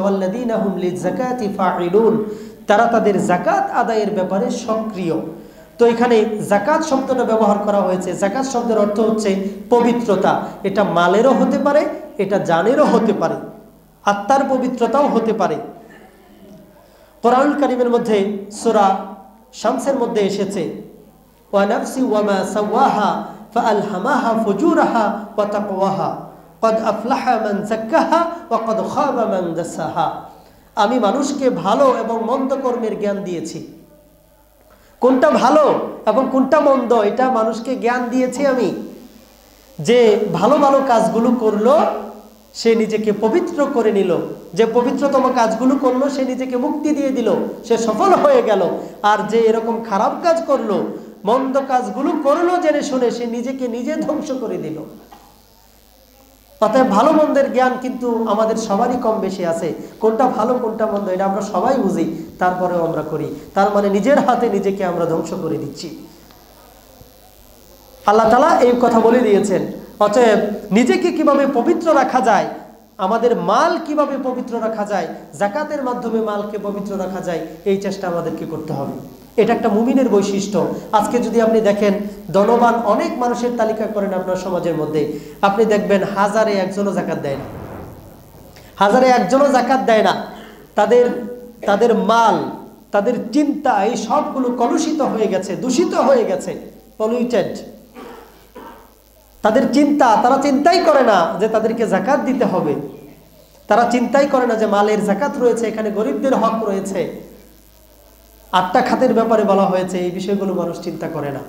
ওয়াল্লাযীনা হুম লিযাকাতি ফাঈলুন, তারা তাদের যাকাত আদায়ের ব্যাপারে সক্রিয়। তো এখানে যাকাত শব্দটা ব্যবহার করা হয়েছে। যাকাত শব্দের অর্থ হচ্ছে পবিত্রতা। এটা মালেরও হতে পারে, এটা জানেরও হতে পারে, আত্মার পবিত্রতাও হতে পারে। কোরআনুল কারীমের মধ্যে সূরা শামসের মধ্যে এসেছে ওয়া নাফসি ওয়া মা সাওয়াহা ফাআলহামাহা ফুজুরাহা ওয়া তাকওয়াহা ক্বাদ আফলাহা মান যাক্কাহা ওয়া ক্বাদ খাবা মান দাসাহা। আমি মানুষকে ভালো এবং মন্দ কর্মের জ্ঞান দিয়েছি। কোনটা ভালো এবং কোনটা মন্দ এটা মানুষকে জ্ঞান দিয়েছি আমি। যে ভালো ভালো কাজগুলো করলো সে নিজেকে পবিত্র করে নিল, যে পবিত্রতম কাজগুলো করলো সে নিজেকে মুক্তি দিয়ে দিল, সে সফল হয়ে গেল। আর যে এরকম খারাপ কাজ করলো, মন্দ কাজগুলো করলো জেনে শুনে, সে নিজেকে নিজে ধ্বংস করে দিল। অতএব ভালো মন্দের জ্ঞান কিন্তু আমাদের সবারই কম বেশি আছে। কোনটা ভালো কোনটা মন্দ এটা আমরা সবাই বুঝি, তারপরেও আমরা করি। তার মানে নিজের হাতে নিজেকে আমরা ধ্বংস করে দিচ্ছি। আল্লাহ তাআলা এই কথা বলে দিয়েছেন। অতএব নিজেকে কিভাবে পবিত্র রাখা যায়, আমাদের মাল কিভাবে পবিত্র রাখা যায়, যাকাতের মাধ্যমে মালকে পবিত্র রাখা যায়, এই চেষ্টা আমাদেরকে করতে হবে। এটা একটা মুমিনের বৈশিষ্ট্য। আজকে যদি আপনি দেখেন ধনবান অনেক মানুষের তালিকা করেন আপনার সমাজের মধ্যে, আপনি দেখবেন হাজারে একজনও যাকাত দেয় না, হাজারে একজনও যাকাত দেয় না। তাদের মাল, তাদের চিন্তা এই সবগুলো কলুষিত হয়ে গেছে, দূষিত হয়ে গেছে, পলিউটেড। তাদের চিন্তা, তারা চিন্তাই করে না যে তাদেরকে যাকাত দিতে হবে। তারা চিন্তাই করে না যে মালের যাকাত রয়েছে, এখানে গরিবদের হক রয়েছে। 8টা খাতের ব্যাপারে বলা হয়েছে, এই বিষয়গুলো মানুষ চিন্তা করে না।